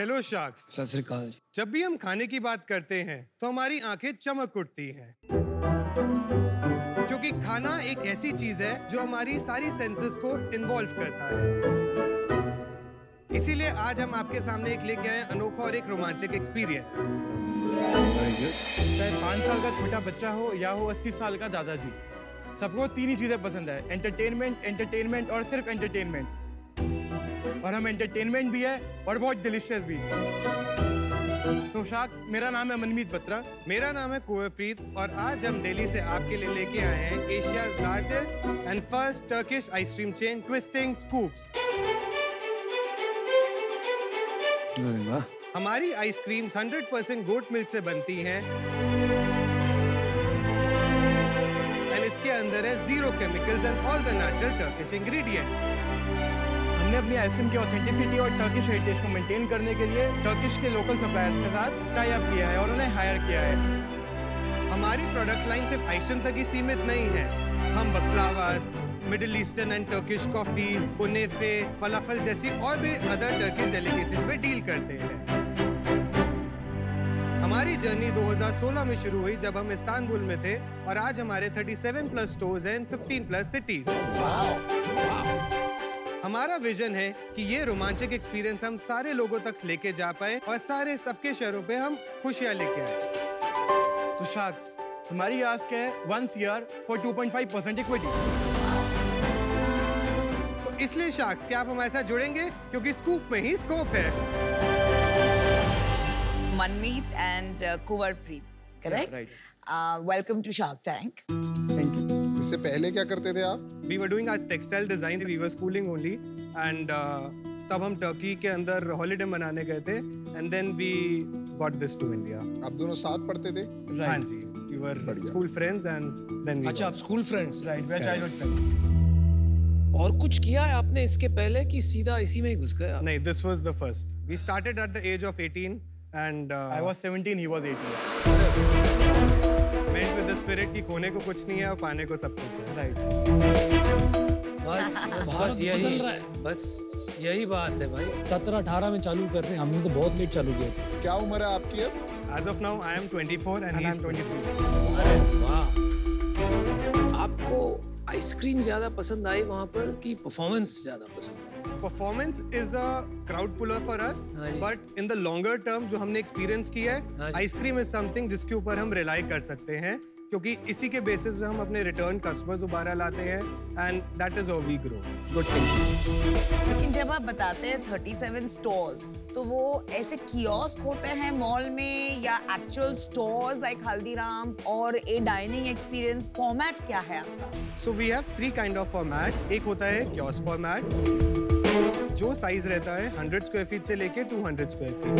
Hello sharks. सत श्री अकाल जी। जब भी हम खाने की बात करते हैं तो हमारी आंखें चमक उठती हैं, क्योंकि खाना एक ऐसी चीज है जो हमारी सारी सेंसेस को इन्वॉल्व करता है। इसीलिए आज हम आपके सामने एक लेके आए अनोखा और एक रोमांचक एक्सपीरियंस। चाहे 5 साल का छोटा बच्चा हो या हो 80 साल का दादाजी, सबको तीन ही चीजें पसंद है, एंटरटेनमेंट, एंटरटेनमेंट और सिर्फ एंटरटेनमेंट। और हम एंटरटेनमेंट भी है और बहुत डिलीशियस भी। तो शार्क्स, मेरा नाम है मनमीत बत्रा। मेरा नाम है कुंवरप्रीत और आज हम दिल्ली से आपके लिए लेके आए हैं Asia's largest and first Turkish ice cream chain twisting scoops. वाह। हमारी आइसक्रीम्स 100% गोट मिल्क से बनती हैं एंड इसके अंदर है zero chemicals and all the natural Turkish ingredients. हमने अपनी आइसक्रीम की ऑथेंटिसिटी और टर्किश हेरिटेज को मेंटेन करने के लिए टर्किश के लोकल सप्लायर्स के साथ टाई अप किया है और उन्हें हायर किया है। हमारी प्रोडक्ट लाइन सिर्फ आइसक्रीम तक ही सीमित नहीं है। हम baklavas, middle eastern and Turkish coffees, kunefe, falafel जैसी और भी अदर टर्किश डेलिकेसीज पे डील करते हैं। हमारी जर्नी 2016 में शुरू हुई जब हम इस्तांबुल में थे और आज हमारे 37+ स्टोर्स हैं इन 15+ सिटीज। हमारा विजन है कि ये रोमांचक एक्सपीरियंस हम सारे लोगों तक लेके जा पाए और सारे सबके शहरों पे हम खुशियां लेके आए। तो शार्क्स, हमारी आस्क है 1 CR फॉर 2.5% इक्विटी। तो इसलिए शार्क्स, क्या आप हमारे साथ जुड़ेंगे? क्योंकि स्कूप में ही स्कोप है। Manmeet and Kuwarpreet, correct? Yeah, right. Welcome to Shark Tank. Thank you. इससे पहले क्या करते थे आप? We were doing our textile design, we were schooling only, and तब हम टर्की के अंदर हॉलिडे मनाने गए थे, and then we got this to India. आप दोनों साथ पढ़ते थे? हाँ जी, we were school friends and then we. अच्छा, आप स्कूल फ्रेंड्स? राइट, वे चाइल्डहुड फ्रेंड्स। और कुछ किया है आपने इसके पहले कि सीधा इसी में ही घुस गए आप? नहीं, this was the first. We started at the age of 18 and I was 17, he was 18. meant with the spirit कि खोने को कुछ नहीं है और पाने को सब कुछ है। राइट। बस यही बात है भाई। 17-18 में चालू कर रहे हैं, हमने तो बहुत लेट चालू किया था। क्या उम्र है आपकी अब? As of now, I am 24 and he is 23. अरे वाह। आपको आइसक्रीम ज्यादा पसंद आई वहाँ पर कि परफॉर्मेंस ज्यादा पसंद आई? Performance is a crowd puller for us, हाँ जी। but in the longer term जो हमने experience किया हाँ है, जी। आइसक्रीम is something जिसके ऊपर हम rely कर सकते हैं, क्योंकि इसी के बेसिस पे हम अपने रिटर्न कस्टमर्स दोबारा लाते हैं and that is how we grow. Good thing. लेकिन जब आप बताते हैं 37 स्टोर्स, तो वो ऐसे कियोस्क होते हैं मॉल में या एक्चुअल स्टोर्स लाइक हल्दीराम, और ए डाइनिंग एक्सपीरियंस फॉर्मेट क्या है आपका? So we have 3 kind of format. एक होता है kiosk format, जो साइज रहता है 100 स्क्वायर फीट से लेके 200 square feet.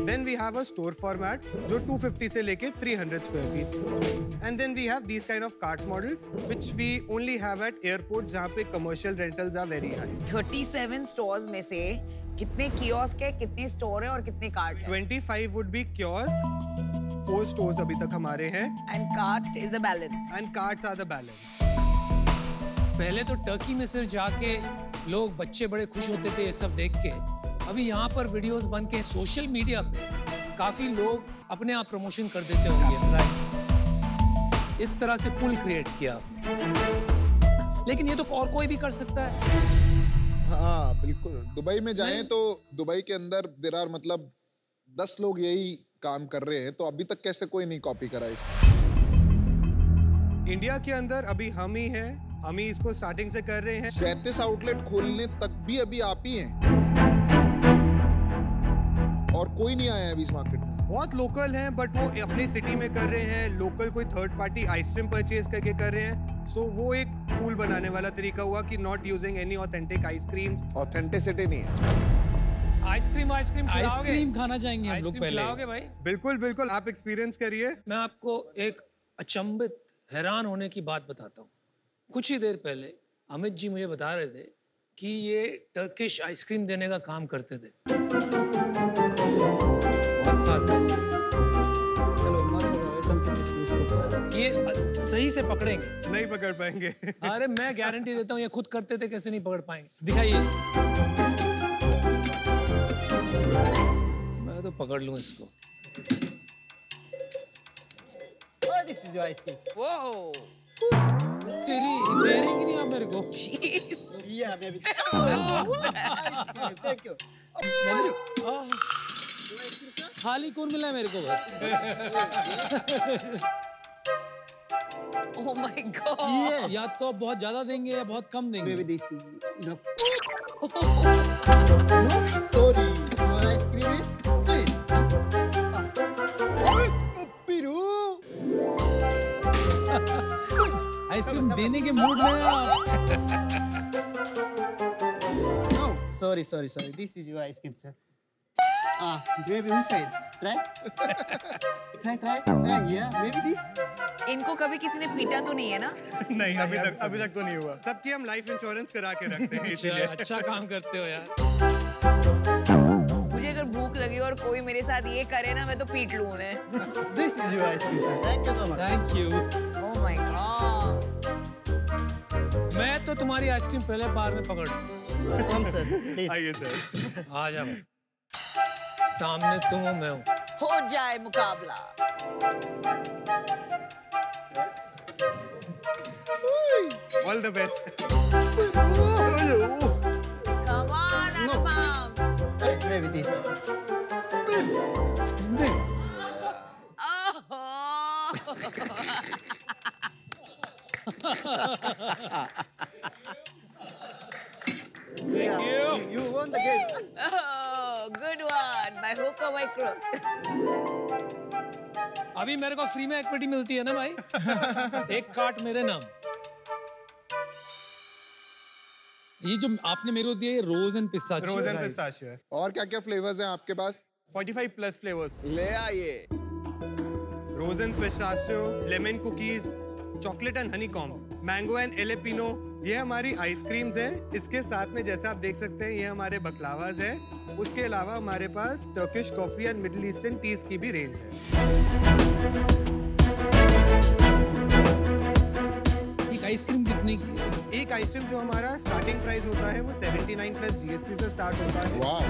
Then we have a store format, जो 250 से लेके 300 square feet. And then we have these kind of cart model, which we only have at airports, जहाँ पे commercial rentals are very high. 37 stores में से कितने kiosk है, कितने स्टोर है और कितने कार्ट है? 25 would be kiosk, 4 stores अभी तक हमारे हैं, and cart is the balance. and carts are the balance. पहले तो टर्की में सिर्फ जाके लोग बच्चे बड़े खुश होते थे ये सब देख के। अभी यहाँ पर वीडियोस बन के सोशल मीडिया पे काफी लोग अपने आप प्रमोशन कर देते होंगे। इस तरह से पुल क्रिएट किया आपने। लेकिन ये तो और कोई भी कर सकता है। हाँ बिल्कुल। दुबई में जाएं तो दुबई के अंदर देर आर मतलब 10 लोग यही काम कर रहे हैं, तो अभी तक कैसे कोई नहीं कॉपी करा इसको? इंडिया के अंदर अभी हम ही हैं, हम ही इसको स्टार्टिंग से कर रहे हैं। 37 आउटलेट खोलने तक भी अभी आप ही हैं और कोई नहीं आया है अभी इस मार्केट में। बहुत लोकल हैं, बट वो अपनी सिटी में कर रहे हैं, लोकल कोई थर्ड पार्टी आइसक्रीम परचेज करके कर रहे हैं। सो वो एक फूल बनाने वाला तरीका हुआ कि not using any authentic ice creams. Authenticity नहीं है। आइसक्रीम आइसक्रीम खाना चाहेंगे हम लोग पहले। खिलाओगे भाई? बिल्कुल बिल्कुल, आप एक्सपीरियंस करिए। मैं आपको एक अचंभित हैरान होने की बात बताता हूँ। कुछ ही देर पहले अमित जी मुझे बता रहे थे कि ये टर्किश आइसक्रीम देने का काम करते थे। बहुत साल पहले। ये सही से पकड़ेंगे? नहीं पकड़ पाएंगे। अरे मैं गारंटी देता हूँ ये खुद करते थे, कैसे नहीं पकड़ पाएंगे। दिखाइए। पकड़ लूं इसको। Oh, this is your ice cream. Whoa. तेरी दे रही कि नहीं आप मेरे को? Jeez. Yeah, baby. Oh, ice cream. Thank you. खाली कौन मिला है मेरे को? Oh my God. Yeah. या तो बहुत ज्यादा देंगे या बहुत कम देंगे। Baby, this is enough. Sorry, your ice cream is sweet. Piru. Ice cream देने के मूड में है आप। No, sorry. This is your ice cream, sir. Baby, we said try. Try. Yeah, maybe this. इनको कभी किसी ने पीटा तो नहीं है ना? नहीं, अभी तक तो नहीं हुआ। सबकी हम लाइफ इंश्योरेंस करा के रखते हैं इसलिए। अच्छा काम करते हो यार। मुझे अगर भूख लगी और कोई मेरे साथ ये करे ना, मैं तो पीट लूं उन्हें। This is your ice cream, sir. Thank you so much. Thank you. Oh my God. मैं तो तुम्हारी आइसक्रीम पहले बार में पकड़ लूं। Come, sir. Please. आइए सर। आ जा भाई। सामने तुम हो, मैं हूँ। हो जाए मुकाबला। All the best. Come on, Anupam. Maybe this. Yeah, you won the game. Oh, good one. By hook or by crook. अभी मेरे को फ्री में इक्विटी मिलती है ना भाई? एक कार्ट मेरे नाम। ये जो आपने मेरे को दिया ये रोज and pistachio. Rose and pistachio है। और क्या-क्या फ्लेवर्स हैं आपके पास? 45 प्लस फ्लेवर्स। ले आइए। Rose and pistachio, lemon cookies, chocolate and honeycomb, mango and jalapeno, ये हमारी आइसक्रीम्स हैं। इसके साथ में जैसे आप देख सकते हैं ये हमारे बकलावाज हैं। उसके अलावा हमारे पास Turkish coffee and middle eastern teas की भी रेंज है। एक आइसक्रीम कितने की है? एक आइसक्रीम जो हमारा स्टार्टिंग प्राइस होता है वो 79 प्लस जीएसटी से स्टार्ट होता है। वाह।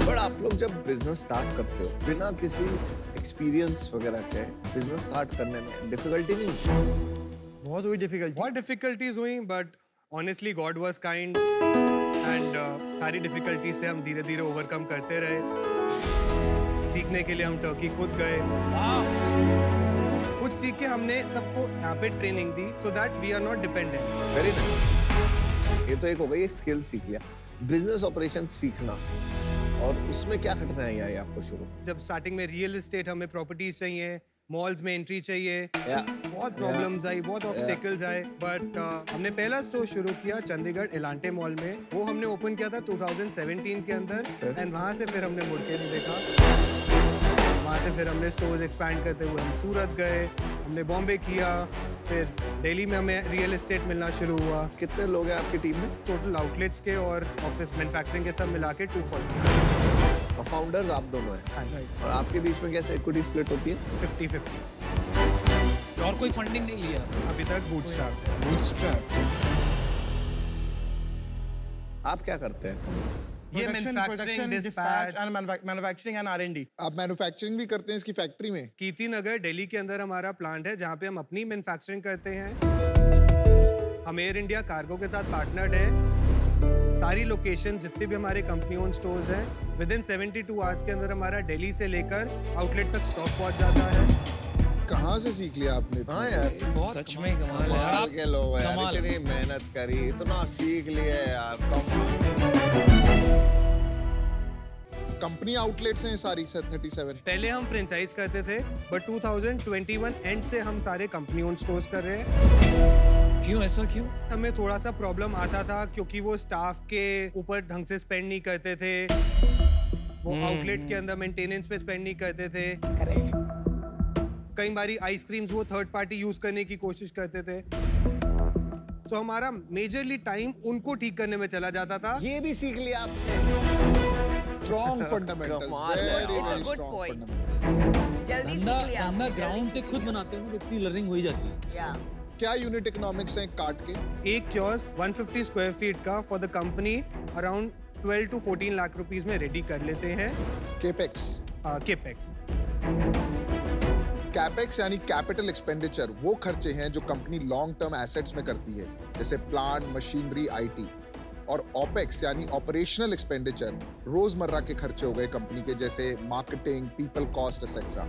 बट आप लोग जब बिजनेस स्टार्ट करते हो बिना किसी एक्सपीरियंस वगैरह के बिजनेस स्टार्ट करने में डिफिकल्टी नहीं? बहुत हुई डिफिकल्टी। बहुत डिफिकल्टीज हुई but honestly God was kind and सारी डिफिकल्टीज से हम धीरे धीरे ओवरकम करते रहे। सीखने के लिए हम टर्की खुद गए, खुद सीख के हमने सबको यहाँ पे ट्रेनिंग दी so that we are not dependent. Very nice. ये तो एक हो गई, एक स्किल सीख लिया। बिजनेस ऑपरेशन सीखना, और उसमें क्या कठिनाई आई आपको शुरू? जब स्टार्टिंग में रियल एस्टेट हमें प्रॉपर्टीज चाहिए, मॉल्स में एंट्री चाहिए, बहुत प्रॉब्लम्स आई, बहुत ऑब्स्टेकल्स आए, बट हमने पहला स्टोर शुरू किया चंडीगढ़ एलांटे मॉल में। वो हमने ओपन किया था 2017 के अंदर एंड वहाँ से फिर हमने मुड़ के नहीं देखा। वहाँ से फिर हमने स्टोर्स एक्सपैंड करते हुए हम सूरत गए, हमने बॉम्बे किया, फिर दिल्ली में हमें रियल एस्टेट मिलना शुरू हुआ। कितने लोग हैं आपकी टीम में? टोटल आउटलेट्स के और ऑफिस मैन्युफैक्चरिंग के सब मिला के 240। और फाउंडर्स आप दोनों हैं? और आपके बीच में कैसे इक्विटी स्प्लिट होती है? 50-50। और कोई फंडिंग नहीं लिया अभी तक बूटस्ट्रैप। आप क्या करते हैं? ये manufacturing, dispatch and manufacturing and R&D। आप मैन्युफैक्चरिंग भी करते हैं इसकी फैक्ट्री में? कीर्ति नगर दिल्ली के अंदर हमारा प्लांट है जहाँ पे हम अपनी मैन्युफैक्चरिंग करते हैं। हम एयर इंडिया कार्गो के साथ पार्टनर्ड है। सारी लोकेशन जितने भी हमारे कंपनी ओन स्टोर्स हैं विद इन 72 आवर्स के अंदर हमारा दिल्ली से लेकर आउटलेट तक स्टॉक पहुंच जाता है। कहाँ से सीख लिया आपने? हाँ यार, सच में कमाल है यार। के लोग यार, इतनी मेहनत करी, इतना सीख लिए यार। कंपनी आउटलेट्स हैं सारी 37। पहले हम फ्रेंचाइज करते थे बट 2021 एंड से हम सारे कंपनी ओन स्टोर्स कर रहे हैं। क्यों ऐसा क्यों? हमें थोड़ा सा प्रॉब्लम आता था क्योंकि वो स्टाफ के ऊपर ढंग से स्पेंड नहीं करते थे, वो आउटलेट के अंदर मेंटेनेंस पे स्पेंड नहीं करते थे। करेक्ट। कई बारी आइसक्रीम्स वो थर्ड पार्टी यूज करने की कोशिश करते थे, तो हमारा मेजरली टाइम उनको ठीक करने में चला जाता था। ये भी सीख लिया आपने? Strong fundamentals, very very strong fundamentals. जल्दी सीख लिया बंदा ग्राउंड से खुद बनाते हैं तो इतनी लर्निंग हो ही जाती है। या क्या यूनिट इकोनॉमिक्स हैं कार्ट के? एक कियोस्क 150 स्क्वायर फीट का for the company around 12 to 14 lakh rupees में रेडी कर लेते हैं। केपेक्स? केपेक्स। कैपेक्स यानी कैपिटल एक्सपेंडिचर वो खर्चे हैं जो कंपनी लॉन्ग टर्म एसेट्स में करती है, जैसे प्लांट, मशीनरी, आईटी। और ओपेक्स यानी ऑपरेशनल एक्सपेंडिचर रोजमर्रा के खर्चे हो गए कंपनी के, जैसे मार्केटिंग, पीपल कॉस्ट एक्सेट्रा।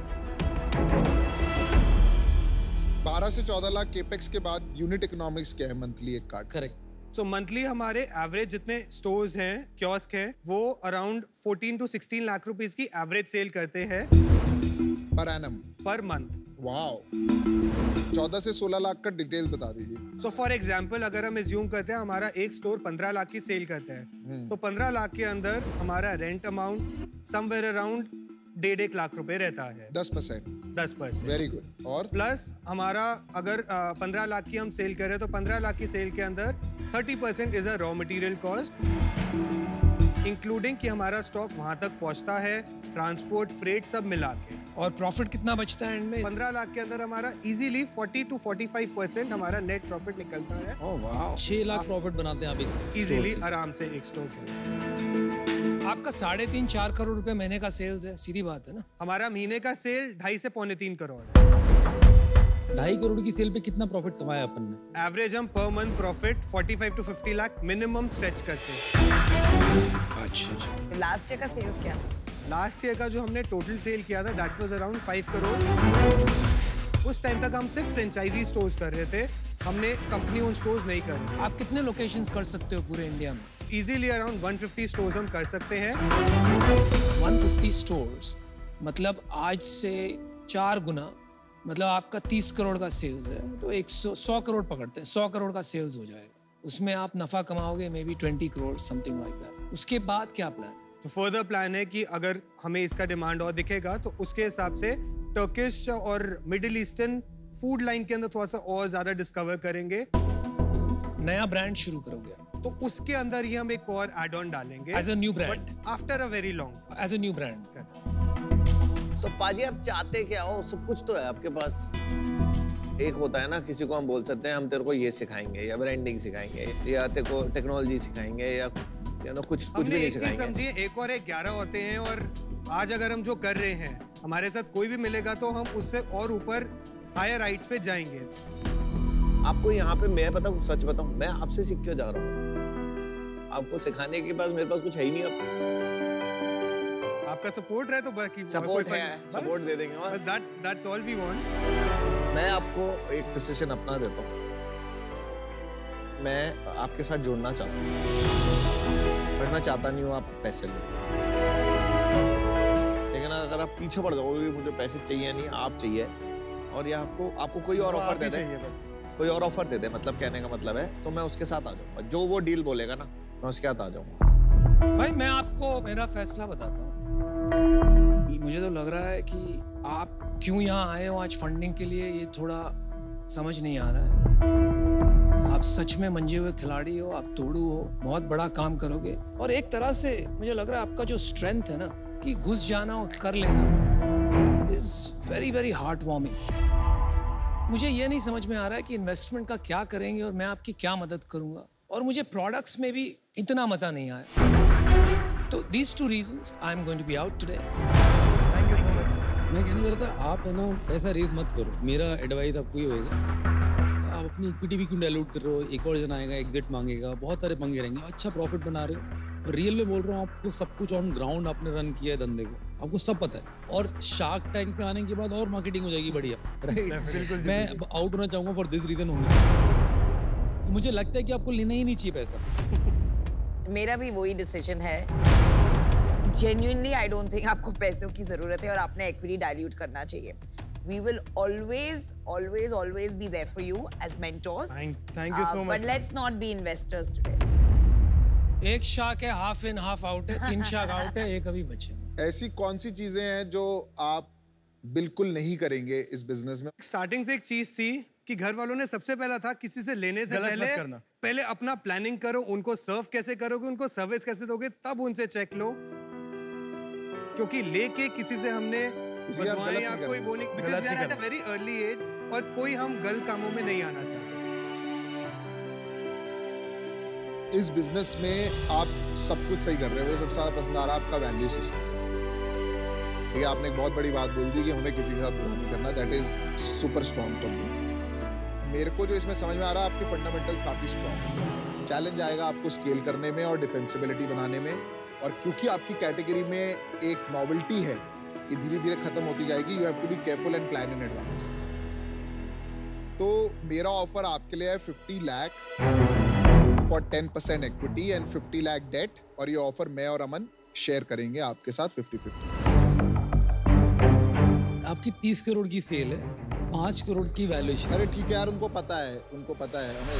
12 से 14 लाख केपेक्स के बाद यूनिट इकोनॉमिक्स क्या है मंथली एक कार्ड? करेक्ट। सो मंथली हमारे एवरेज जितने स्टोर्स हैं, कियोस्क हैं, वो अराउंड 14 to 16 लाख रुपीस की एवरेज सेल करते हैं per annum, per month. Wow. 14 से 16 लाख का डिटेल बता दीजिए। सो फॉर एग्जांपल अगर हम एज्यूम करते हैं हमारा एक स्टोर 15 लाख की सेल करता है, तो 15 लाख के अंदर हमारा rent amount somewhere around 1.5 lakh रुपए रहता है। 10%। Very good. और प्लस हमारा अगर 15 लाख की हम सेल कर रहे हैं, तो 15 लाख की सेल के अंदर 30% is a raw material cost, including कि हमारा स्टॉक वहां तक पहुंचता है, ट्रांसपोर्ट, फ्रेट सब मिला के। और प्रॉफिट कितना बचता है एंड में? 15 लाख के अंदर हमारा इजीली 40 to 45% हमारा नेट प्रॉफिट निकलता है। ओह वाह, 6 लाख प्रॉफिट बनाते हैं आप एक इजीली, आराम से एक स्टोर के। आपका 3.5-4 करोड़ रुपए महीने का सेल्स है, सीधी बात है ना? हमारा महीने का सेल 2.5 से 3.25 करोड़। 2.5 करोड़ की सेल पे कितना प्रॉफिट कमाया अपन ने? एवरेज हम per month profit 45 to 50 lakh minimum stretch करते हैं। अच्छा। लास्ट ईयर का सेल्स क्या था? लास्ट ईयर का जो हमने टोटल सेल किया था दैट वाज अराउंड 5 करोड़। उस टाइम तक हम सिर्फ फ्रेंचाइजी स्टोर्स कर रहे थे, हमने कंपनी ओन स्टोर्स नहीं कर रहे। आप कितने लोकेशंस कर सकते हो पूरे इंडिया में? इजीली अराउंड 150 स्टोर्स हम कर सकते हैं। 150 स्टोर्स मतलब आज से 4 गुना, मतलब आपका 30 करोड़ का सेल्स है, तो 100 करोड़ पकड़ते हैं, 100 करोड़ का सेल्स हो जाएगा। उसमें आप नफा कमाओगे may be 20 crore something like that. उसके बाद क्या प्लान? तो फर्दर प्लान है कि अगर हमें इसका डिमांड और दिखेगा तो उसके हिसाब से टर्किश और मिडिल ईस्टर्न फूड लाइन के अंदर थोड़ा सा और ज्यादा डिस्कवर करेंगे। नया ब्रांड शुरू करोगे तो उसके अंदर ही हम एक और एड ऑन डालेंगे as a new brand, after a very long, as a new brand. तो पाजी आप चाहते क्या हो? सब कुछ तो है आपके पास। एक होता है ना, किसी को हम बोल सकते हैं हम तेरे को ये सिखाएंगे या ब्रांडिंग सिखाएंगे या तेरे को टेक्नोलॉजी सिखाएंगे या कुछ भी नहीं सिखाएंगे। समझिए एक और एक 11 होते हैं, और आज अगर हम जो कर रहे हैं हमारे साथ कोई भी मिलेगा तो हम उससे और ऊपर हायर हाइट्स पे जाएंगे। आपको यहाँ पे मैं सच बताऊं, मैं आपसे सीख के जा रहा हूँ। आपको सिखाने के पास मेरे पास कुछ है ही नहीं। आपका सपोर्ट रहे तो बाकी सपोर्ट है, सपोर्ट दे देंगे। और that's all we want। मैं आपको एक डिसीजन अपना देता हूँ, मैं आपके साथ जुड़ना चाहता हूँ, बट मैं चाहता नहीं हूँ आप पैसे लो। लेकिन अगर आप पीछे पड़ जाओगे, मुझे पैसे चाहिए नहीं, आप चाहिए, और या आपको कोई और ऑफर दे दे, कोई और ऑफर दे दे, मतलब कहने का मतलब है, तो मैं उसके साथ आ जाऊंगा। जो वो डील बोलेगा ना, मैं उसके साथ आ जाऊंगा। भाई मैं आपको मेरा फैसला बताता हूँ। मुझे तो लग रहा है कि आप क्यों यहाँ आए हो आज फंडिंग के लिए, ये थोड़ा समझ नहीं आ रहा है। आप सच में मंजे हुए खिलाड़ी हो, आप तोड़ू हो, बहुत बड़ा काम करोगे। और एक तरह से मुझे लग रहा है आपका जो स्ट्रेंथ है ना, कि घुस जाना और कर लेना, is very very heart warming. मुझे ये नहीं समझ में आ रहा है कि इन्वेस्टमेंट का क्या करेंगे और मैं आपकी क्या मदद करूंगा, और मुझे प्रोडक्ट्स में भी इतना मजा नहीं आया। तो these 2 reasons I am going to be out today। मैं कहना चाहता था आप है ना पैसा रेज मत करो। मेरा एडवाइस आपको ये होगा, आप अपनी इक्विटी भी क्यों डाइल्यूट कर रहे हो? एक और जना आएगा, एग्जिट मांगेगा, बहुत सारे पंगे रहेंगे। अच्छा प्रॉफिट बना रहे हो, रियल में बोल रहा हूँ, आपको सब कुछ ऑन ग्राउंड आपने रन किया है धंधे को, आपको सब पता है। और शार्क टैंक पे आने के बाद और मार्केटिंग हो जाएगी बढ़िया, राइट? मैं आउट होना चाहूंगा फॉर दिस रीजन होंगे। मुझे लगता है कि आपको लेना ही नहीं चाहिए पैसा। मेरा भी वही डिसीजन है। जेन्युइनली आई डोंट थिंक आपको पैसों की जरूरत है और आपने इक्विटी डाइल्यूट करना चाहिए। We will always be there for you as mentors. Thank you so much. But let's not be investors today. एक शाख है, हाफ इन हाफ आउट है, 3 शाख आउट है, एक अभी बचे। ऐसी कौन सी चीजें हैं जो आप बिल्कुल नहीं करेंगे इस बिजनेस में? स्टार्टिंग से एक चीज थी कि घर वालों ने सबसे पहला था किसी से लेने से पहले अपना प्लानिंग करो, उनको सर्व कैसे करोगे, उनको सर्विस कैसे दोगे, तब उनसे चेक लो। क्योंकि लेके किसी से हमने बनवाए या कोई वो नहीं, because we are at a very early age, और कोई हम गलत कामों में नहीं आना चाहते। इस बिजनेस में आप सब कुछ सही कर रहे हो, सबसे ज्यादा पसंद आ रहा है आपका वैल्यू सिस्टम। ठीक है, आपने एक बहुत बड़ी बात बोल दी कि हमें किसी के साथ बुरा नहीं करना, that is super strong for me. मेरे को जो इसमें समझ में आ रहा है, आपके फंडामेंटल्स काफी स्ट्रॉन्ग हैं। चैलेंज आएगा आपको स्केल करने में और डिफेंसिबिलिटी बनाने में, और क्योंकि आपकी कैटेगरी में एक नॉवेल्टी है कि धीरे धीरे खत्म होती जाएगी, you have to be careful and plan in advance. तो मेरा ऑफर आपके लिए है 50 lakh for 10% equity and 50 lakh debt, और ये ऑफर मैं और अमन शेयर करेंगे आपके साथ 50-50। आपकी 30 करोड़ की सेल है, 5 करोड़ की वैल्यूएशन। अरे ठीक है यार, उनको पता है हमें।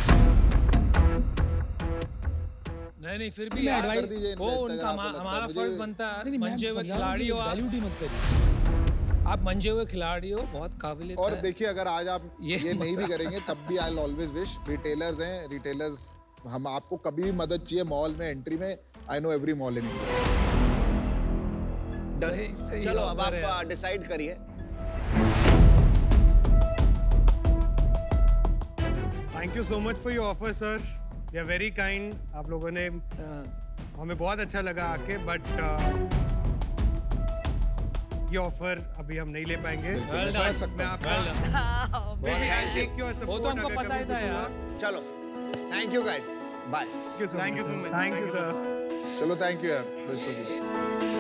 नहीं फिर भी मैं यार, advice कर दीजिए वो invest उनका अगर आपको लगता है। हमारा मुझे- फर्ज बनता है। नहीं, मंजे हुए मैं खिलाड़ी हो आप, वैल्यूड ही मत करिए। आप मंजे हुए खिलाड़ी हो, बहुत काबिल और देखिए, अगर आज आप ये ये नहीं भी करेंगे तब भी आई ऑलवेज विश, रिटेलर्स हैं, रिटेलर्स हम आपको कभी भी मदद चाहिए मॉल में एंट्री में, I know every mall in India. चलो अब आप डिसाइड करिए। Thank you so much for your offer sir, you are very kind. आप लोगों ने हमें बहुत अच्छा लगा आके, बट ये ऑफर अभी हम नहीं ले पाएंगे। मैं समझ सकता हूँ। Take your वो तो support हमको अगर पता ही कभी था कुछ हुआ। यार। चलो, thank you guys, bye. Thank you so much, sir. Thank you, sir. चलो, थैंक यू यार, बेस्ट ऑफ लक।